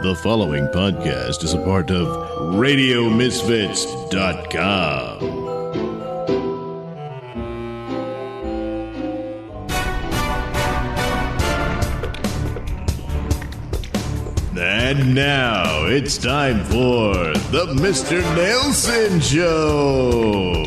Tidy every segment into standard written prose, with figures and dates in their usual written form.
The following podcast is a part of RadioMisfits.com. And now it's time for the Mr. Nailsin Show.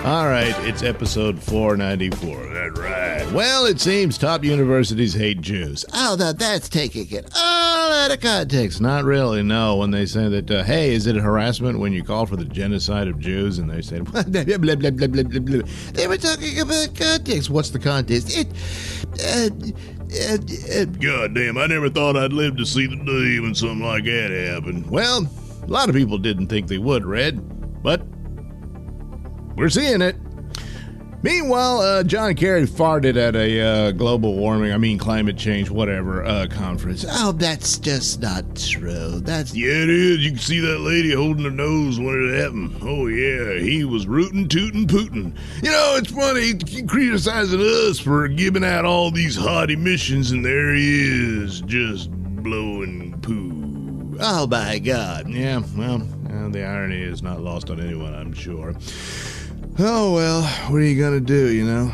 All right, it's episode 494. That's right. Well, it seems top universities hate Jews. Oh, that's taking it all out of context. Not really, no. When they say that, hey, is it harassment when you call for the genocide of Jews? And they say, blah, blah, blah, blah, blah, blah, blah, blah. They were talking about context. What's the context? God damn, I never thought I'd live to see the day when something like that happened. Well, a lot of people didn't think they would, Red, but we're seeing it. Meanwhile, John Kerry farted at a climate change, conference. Oh, that's just not true. Yeah, it is. You can see that lady holding her nose when it happened. Oh, yeah, he was rootin', tootin', pootin'. You know, it's funny, he criticizing us for giving out all these hot emissions, and there he is, just blowing poo. Oh, my God. Yeah, well, the irony is not lost on anyone, I'm sure. Oh, well, what are you going to do, you know?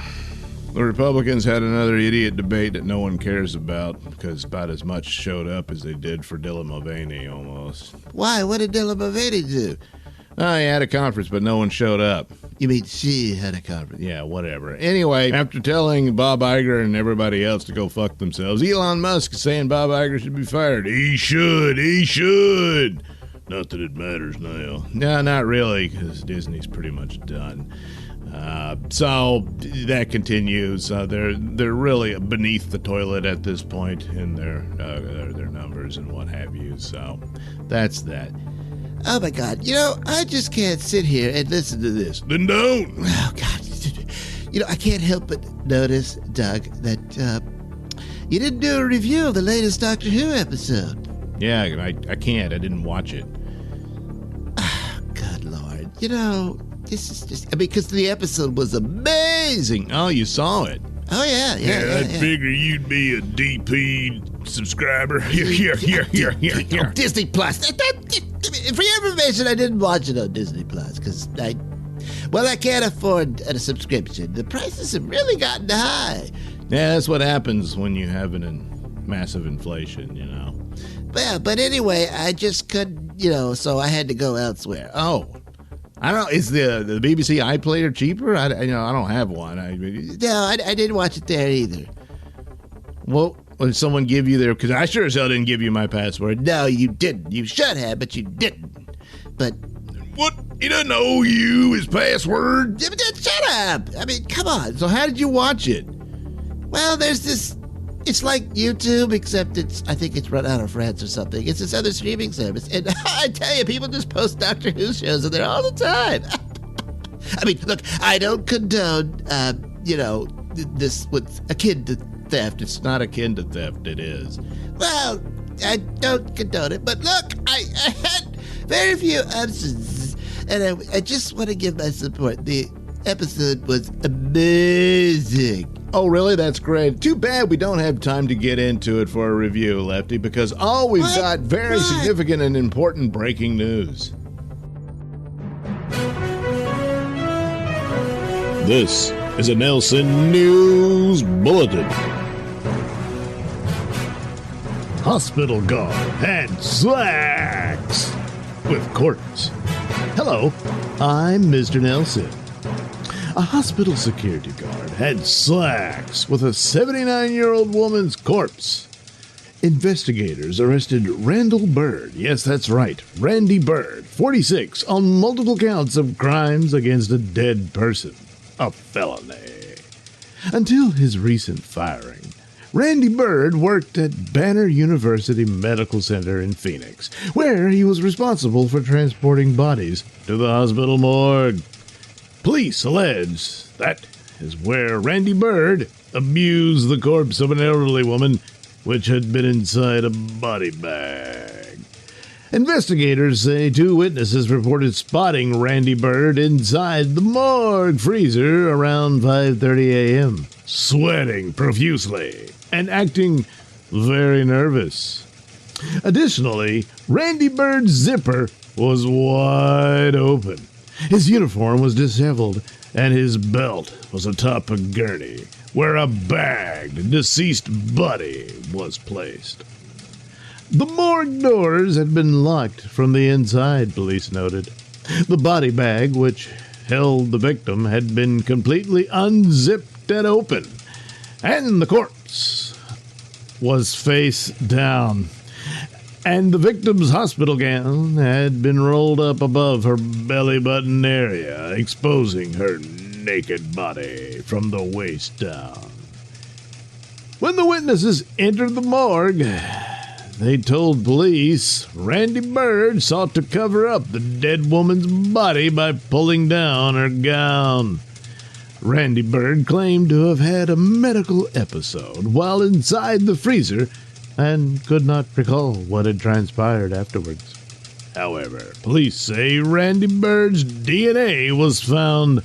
The Republicans had another idiot debate that no one cares about because about as much showed up as they did for Dylan Mulvaney, almost. Why? What did Dylan Mulvaney do? Oh, he had a conference, but no one showed up. You mean she had a conference? Yeah, whatever. Anyway, after telling Bob Iger and everybody else to go fuck themselves, Elon Musk is saying Bob Iger should be fired. He should. Not that it matters now. No, not really, because Disney's pretty much done. So that continues. They're really beneath the toilet at this point in their numbers and what have you. So that's that. Oh my God! You know, I just can't sit here and listen to this. Then don't. Oh God! You know, I can't help but notice, Doug, that you didn't do a review of the latest Doctor Who episode. Yeah, I can't. I didn't watch it. Good Lord. You know, this is just... because the episode was amazing. Oh, you saw it? Oh, yeah. I figure you'd be a DP subscriber. Here. Disney Plus. For your information, I didn't watch it on Disney Plus because I can't afford a subscription. The prices have really gotten high. Yeah, that's what happens when you have massive inflation, you know. Well, but anyway, I just couldn't, so I had to go elsewhere. Oh, I don't know. Is the BBC iPlayer cheaper? I don't have one. I didn't watch it there either. Well, did someone give you their? Because I sure as hell didn't give you my password. No, you didn't. You should have, but you didn't. But what? He doesn't owe you his password. Shut up. I mean, come on. So how did you watch it? Well, there's this. It's like YouTube, except I think it's run out of France or something. It's this other streaming service. And I tell you, people just post Doctor Who shows in there all the time. I mean, look, I don't condone, this with akin to theft. It's not akin to theft, it is. Well, I don't condone it. But look, I had very few options. And I just want to give my support. The episode was amazing. Oh, really? That's great. Too bad we don't have time to get into it for a review, Lefty, because we've got very significant and important breaking news. This is a Nailsin News Bulletin. Hospital guard had slacks with corpse. Hello, I'm Mr. Nailsin. A hospital security guard had slacks with a 79-year-old woman's corpse. Investigators arrested Randall Bird, yes, that's right, Randy Bird, 46, on multiple counts of crimes against a dead person, a felony. Until his recent firing, Randy Bird worked at Banner University Medical Center in Phoenix, where he was responsible for transporting bodies to the hospital morgue. Police allege that is where Randy Bird abused the corpse of an elderly woman, which had been inside a body bag. Investigators say 2 witnesses reported spotting Randy Bird inside the morgue freezer around 5:30 a.m., sweating profusely. and acting very nervous. Additionally, Randy Bird's zipper was wide open. His uniform was disheveled, and his belt was atop a gurney, where a bagged deceased body was placed. The morgue doors had been locked from the inside, police noted. The body bag, which held the victim, had been completely unzipped and open, and the corpse was face down. And the victim's hospital gown had been rolled up above her belly button area, exposing her naked body from the waist down. When the witnesses entered the morgue, they told police Randy Bird sought to cover up the dead woman's body by pulling down her gown. Randy Bird claimed to have had a medical episode while inside the freezer and could not recall what had transpired afterwards. However, police say Randy Bird's DNA was found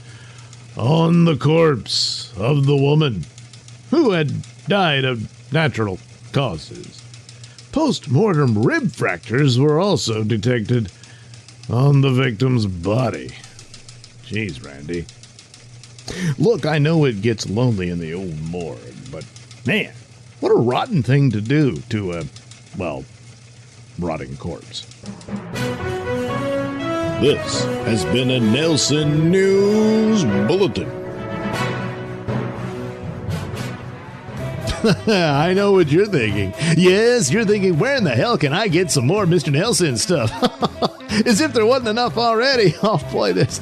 on the corpse of the woman, who had died of natural causes. Post-mortem rib fractures were also detected on the victim's body. Jeez, Randy. Look, I know it gets lonely in the old morgue, but man, what a rotten thing to do to a, rotting corpse. This has been a Nailsin News Bulletin. I know what you're thinking. Yes, you're thinking, where in the hell can I get some more Mr. Nailsin stuff? As if there wasn't enough already. Oh, boy, there's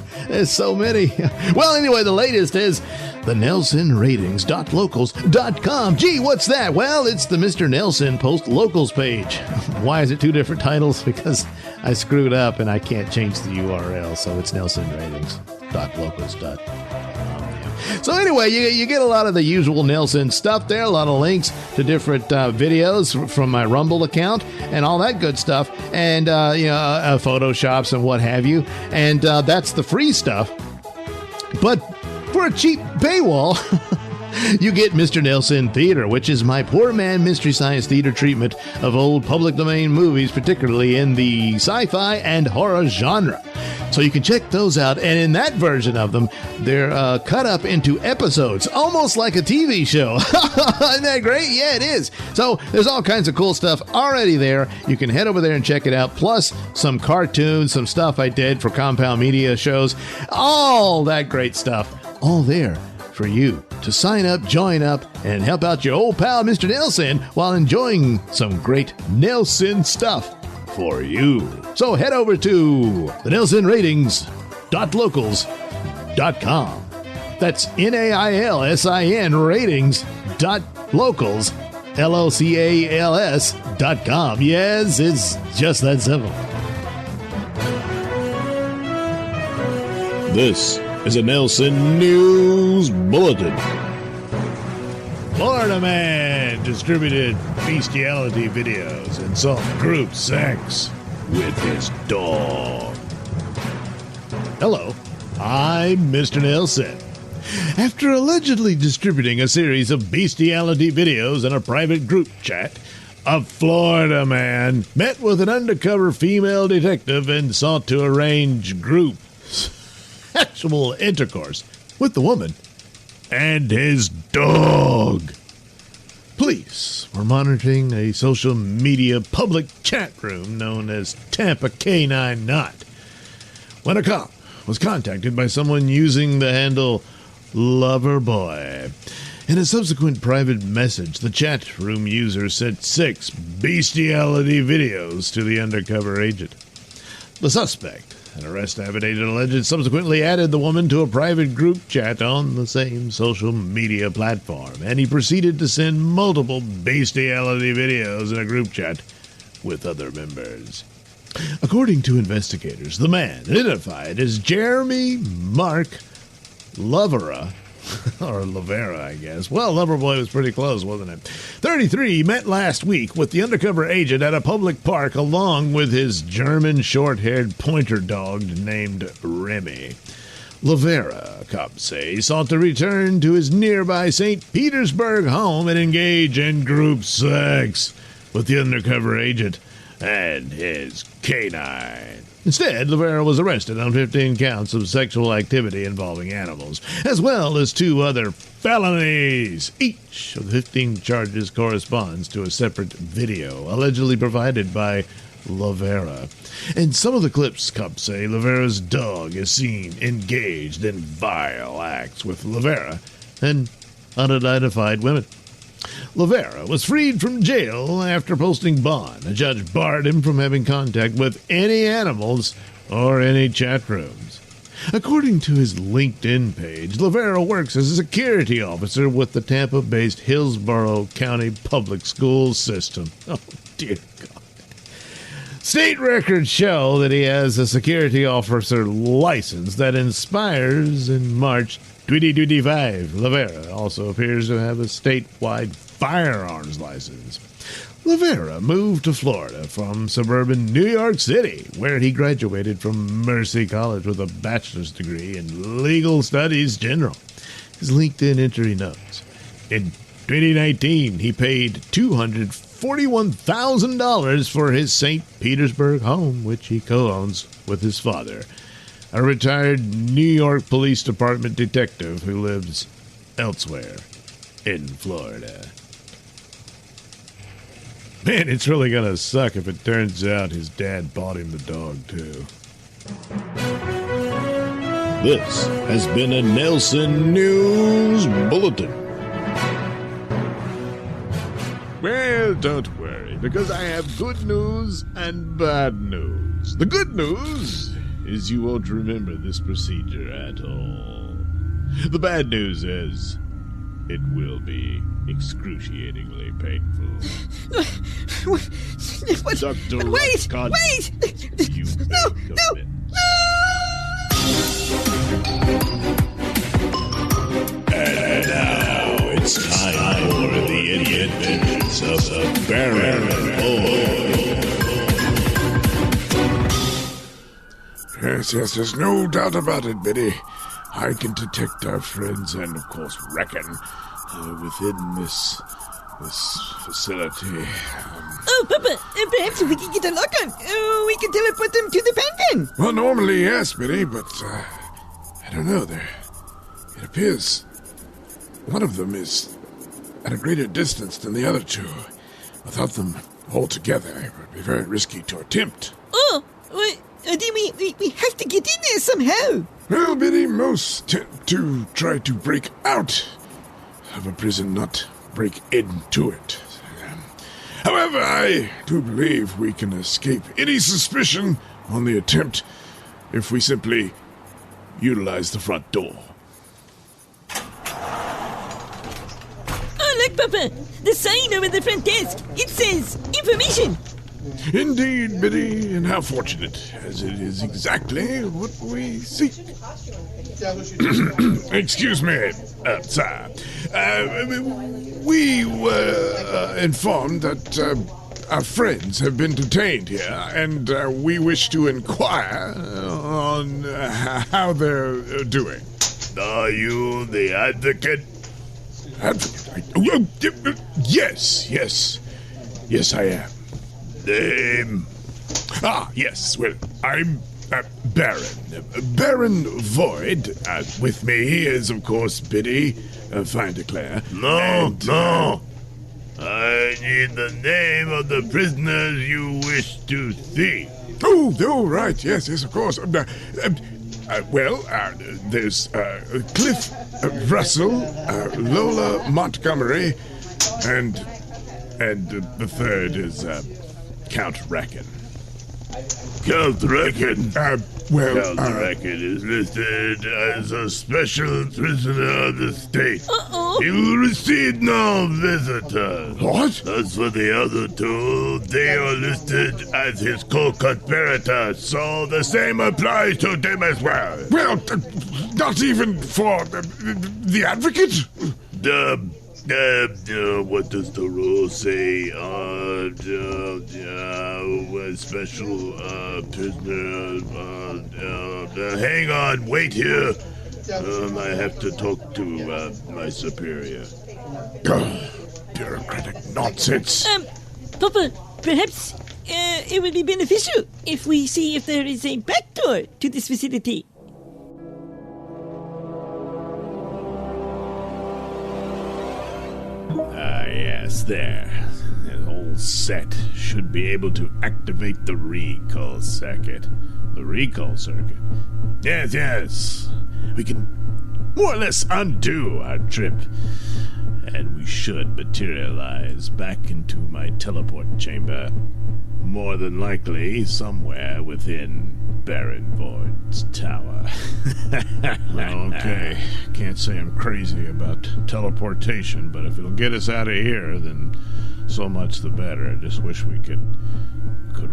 so many. Well, anyway, the latest is the NailsinRatings.locals.com. Gee, what's that? Well, it's the Mr. Nailsin Post Locals page. Why is it two different titles? Because I screwed up and I can't change the URL, so it's NailsinRatings.locals.com. So anyway, you get a lot of the usual Nailsin stuff there, a lot of links to different videos from my Rumble account and all that good stuff, and Photoshops and what have you, and that's the free stuff. But for a cheap paywall, you get Mr. Nailsin Theater, which is my poor man Mystery Science Theater treatment of old public domain movies, particularly in the sci-fi and horror genre. So you can check those out, and in that version of them, they're cut up into episodes, almost like a TV show. Isn't that great? Yeah, it is. So there's all kinds of cool stuff already there. You can head over there and check it out, plus some cartoons, some stuff I did for Compound Media shows, all that great stuff, all there for you to sign up, join up, and help out your old pal, Mr. Nailsin, while enjoying some great Nailsin stuff for you. So head over to the NailsinRatings.locals.com. That's NailSin ratings.locals, LOCALS.com. Yes, it's just that simple. This is a Nailsin News Bulletin. Florida man distributed bestiality videos and saw group sex with his dog. Hello, I'm Mr. Nailsin. After allegedly distributing a series of bestiality videos in a private group chat, a Florida man met with an undercover female detective and sought to arrange group sexual intercourse with the woman and his dog. Police were monitoring a social media public chat room known as Tampa K9 Knot when a cop was contacted by someone using the handle Loverboy. In a subsequent private message, the chat room user sent 6 bestiality videos to the undercover agent. The suspect, an arrest affidavit alleged, subsequently added the woman to a private group chat on the same social media platform, and he proceeded to send multiple bestiality videos in a group chat with other members. According to investigators, the man, identified as Jeremy Mark Lovera, or Lavera, I guess. Well, Loverboy was pretty close, wasn't it? 33 met last week with the undercover agent at a public park along with his German short-haired pointer dog named Remy. Lavera, cops say, sought to return to his nearby St. Petersburg home and engage in group sex with the undercover agent and his canine. Instead, Lavera was arrested on 15 counts of sexual activity involving animals, as well as 2 other felonies. Each of the 15 charges corresponds to a separate video allegedly provided by Lavera. In some of the clips, cops say, Lavera's dog is seen engaged in vile acts with Lavera and unidentified women. Lavera was freed from jail after posting bond. A judge barred him from having contact with any animals or any chat rooms. According to his LinkedIn page, Lavera works as a security officer with the Tampa-based Hillsborough County Public Schools system. Oh, dear God. State records show that he has a security officer license that expires in March 2025. Lavera also appears to have a statewide firearms license. Lavera moved to Florida from suburban New York City, where he graduated from Mercy College with a bachelor's degree in legal studies general. His LinkedIn entry notes, in 2019, he paid $241,000 for his St. Petersburg home, which he co-owns with his father, a retired New York Police Department detective who lives elsewhere in Florida. Man, it's really gonna suck if it turns out his dad bought him the dog, too. This has been a Nailsin News Bulletin. Well, don't worry, because I have good news and bad news. The good news is you won't remember this procedure at all. The bad news is it will be excruciatingly painful. What? Dr. Wait! Lutcott, Wait! you No! think of No! it. And now it's time for the adventures of the Baron Yes, there's no doubt about it, Biddy. I can detect our friends and, of course, reckon within this facility. Oh, Papa, perhaps if we can get a lock on, we can teleport them to the penguin. Well, normally, yes, Biddy, but I don't know. It appears one of them is at a greater distance than the other 2. Without them all together, it would be very risky to attempt. Oh, then we have to get in there somehow. Well, Biddy, most tend to try to break out of a prison, not break into it. However, I do believe we can escape any suspicion on the attempt if we simply utilize the front door. Oh, look, Papa, the sign over the front desk. It says information. Indeed, Biddy, and how fortunate, as it is exactly what we seek. Excuse me, sir. We were informed that our friends have been detained here, and we wish to inquire on how they're doing. Are you the advocate? Advocate? Yes, I am. Name? Yes, well, I'm Baron. Baron Void. With me is, of course, Biddy. Fine declare. No. I need the name of the prisoners you wish to see. Oh, right. Yes, of course. There's Cliff Russell, Lola Montgomery, and the third is Count Racken. Count Racken? Count Racken is listed as a special prisoner of the state. Uh-oh. He will receive no visitors. What? As for the other 2, they are listed as his co-conspirators, so the same applies to them as well. Well, not even for the advocate? What does the rule say? Special prisoner. Hang on, wait here. I have to talk to my superior. Bureaucratic nonsense. Papa, perhaps it would be beneficial if we see if there is a back door to this facility. Yes, there. That whole set should be able to activate the recall circuit. The recall circuit? Yes. We can more or less undo our trip. And we should materialize back into my teleport chamber. More than likely, somewhere within Baron Void's tower. Okay. Can't say I'm crazy about teleportation, but if it'll get us out of here, then so much the better. I just wish we could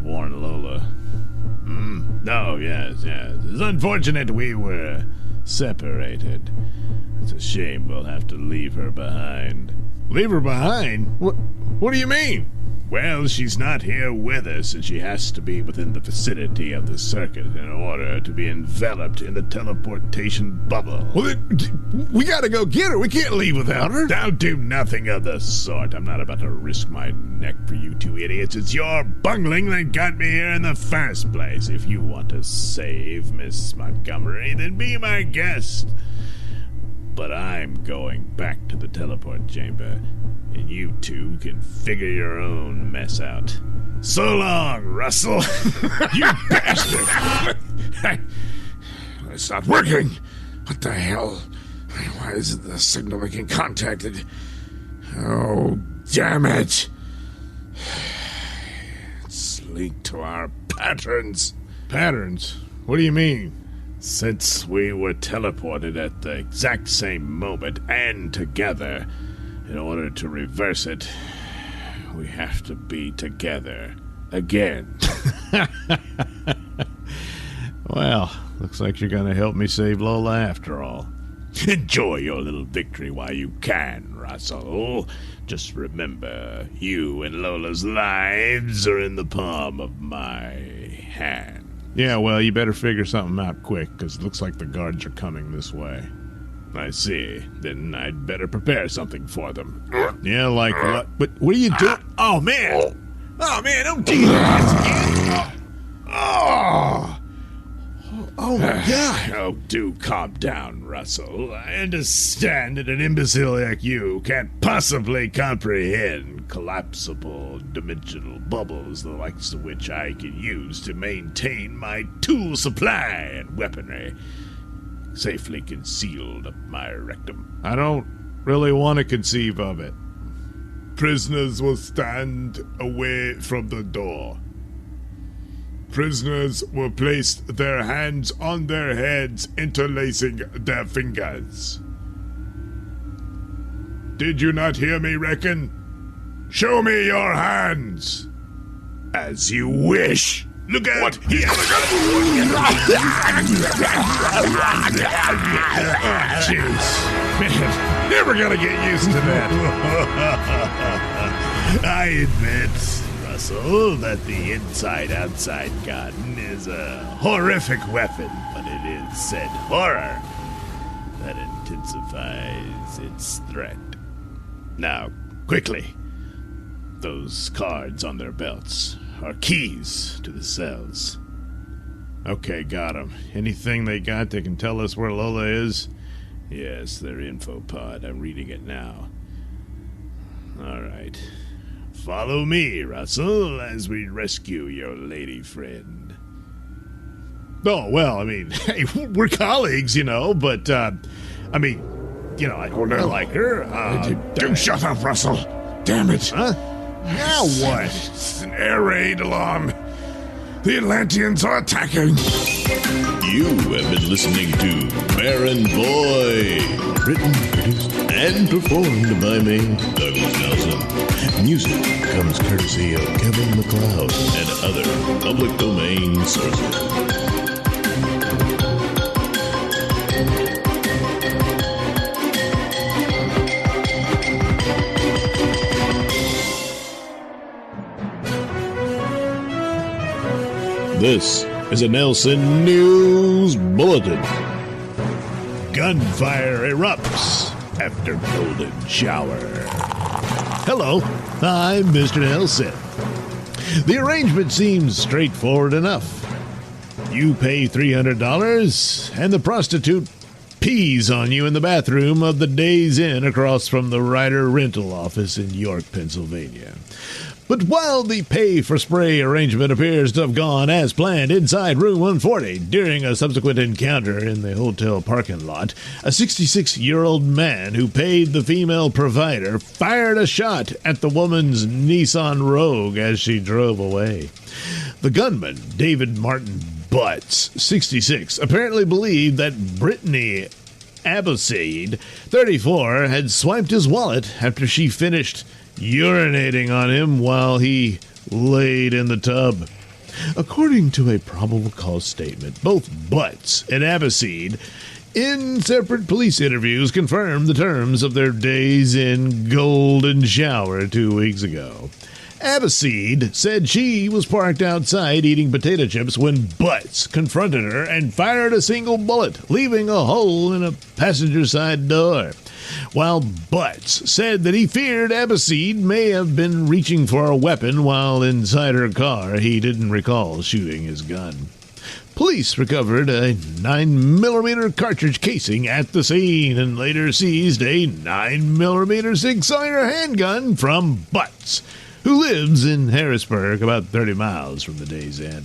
warn Lola. No, yes. It's unfortunate we were separated. It's a shame we'll have to leave her behind. Leave her behind? What do you mean? Well, she's not here with us, and she has to be within the vicinity of the circuit in order to be enveloped in the teleportation bubble. Well, then, we gotta go get her. We can't leave without her. I'll do nothing of the sort. I'm not about to risk my neck for you two idiots. It's your bungling that got me here in the first place. If you want to save Miss Montgomery, then be my guest. But I'm going back to the teleport chamber, and you two can figure your own mess out. So long, Russell! You bastard! It's not working! What the hell? Why isn't the signal making contacted? Oh, damn it! It's linked to our patterns. Patterns? What do you mean? Since we were teleported at the exact same moment and together, in order to reverse it, we have to be together again. Well, looks like you're gonna help me save Lola after all. Enjoy your little victory while you can, Russell. Just remember, you and Lola's lives are in the palm of my hand. Yeah, well, you better figure something out quick, because it looks like the guards are coming this way. I see. Then I'd better prepare something for them. Yeah, like what? But what are you doing? Oh, man! Oh, man, don't do that! Oh, my God! Oh, do calm down, Russell. I understand that an imbecile like you can't possibly comprehend collapsible dimensional bubbles, the likes of which I can use to maintain my tool supply and weaponry safely concealed up my rectum. I don't really want to conceive of it. Prisoners will stand away from the door. Prisoners will place their hands on their heads, interlacing their fingers. Did you not hear me, reckon? Show me your hands. As you wish. Look out! What? He's gonna go! Jeez. Man, never gonna get used to that. I admit, Russell, that the inside-outside gun is a horrific weapon, but it is said horror that intensifies its threat. Now, quickly, those cards on their belts are keys to the cells. Okay, got them. Anything they got that can tell us where Lola is? Yes, their info pod. I'm reading it now. All right. Follow me, Russell, as we rescue your lady friend. Oh, well, I mean, hey, we're colleagues, you know, but, I like her. Do shut up, Russell. Damn it. Huh? Now what? It's an air raid alarm. The Atlanteans are attacking. You have been listening to Baron Boy. Written, produced, and performed by me, Douglas Nailsin. Music comes courtesy of Kevin MacLeod and other public domain sources. This is a Nailsin News Bulletin. gunfire erupts after golden shower. Hello, I'm Mr. Nailsin. The arrangement seems straightforward enough. You pay $300, and the prostitute pees on you in the bathroom of the Days Inn across from the Ryder Rental Office in York, Pennsylvania. But while the pay-for-spray arrangement appears to have gone as planned inside room 140 during a subsequent encounter in the hotel parking lot, a 66-year-old man who paid the female provider fired a shot at the woman's Nissan Rogue as she drove away. The gunman, David Martin Butts, 66, apparently believed that Brittany Abbasid, 34, had swiped his wallet after she finished urinating on him while he laid in the tub. According to a probable cause statement, both Butts and Abbasid, in separate police interviews, confirmed the terms of their Days in golden shower 2 weeks ago. Abbasid said she was parked outside eating potato chips when Butts confronted her and fired a single bullet, leaving a hole in a passenger side door. While Butts said that he feared Abbasid may have been reaching for a weapon while inside her car, he didn't recall shooting his gun. Police recovered a 9mm cartridge casing at the scene and later seized a 9mm six-cylinder handgun from Butts, who lives in Harrisburg, about 30 miles from the Days Inn.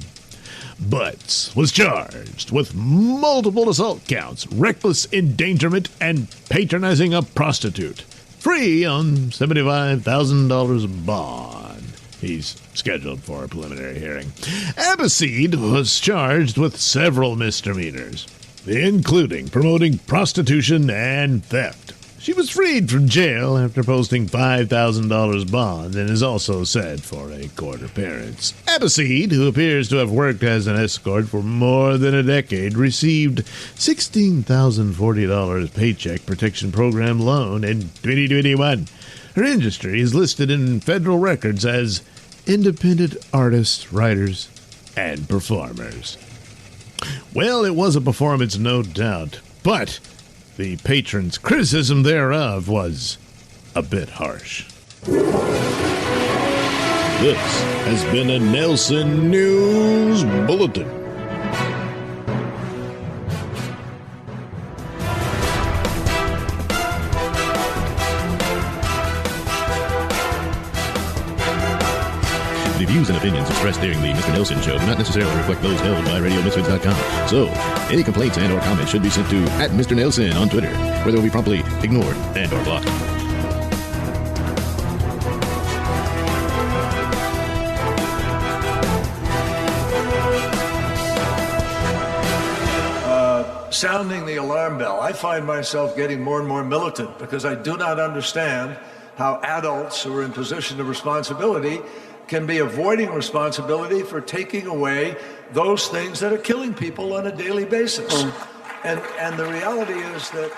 Butts was charged with multiple assault counts, reckless endangerment, and patronizing a prostitute. Free on $75,000 bond. He's scheduled for a preliminary hearing. Abbasid was charged with several misdemeanors, including promoting prostitution and theft. She was freed from jail after posting $5,000 bond and is also set for a court appearance. Abbasid, who appears to have worked as an escort for more than a decade, received $16,040 Paycheck Protection Program loan in 2021. Her industry is listed in federal records as independent artists, writers, and performers. Well, it was a performance, no doubt, but the patron's criticism thereof was a bit harsh. This has been a Nailsin News Bulletin. The views and opinions expressed during the Mr. Nailsin Show do not necessarily reflect those held by RadioMisfits.com. So, any complaints and or comments should be sent to @MrNailsin on Twitter, where they will be promptly ignored and or blocked. Sounding the alarm bell. I find myself getting more and more militant because I do not understand how adults who are in position of responsibility can be avoiding responsibility for taking away those things that are killing people on a daily basis. And the reality is that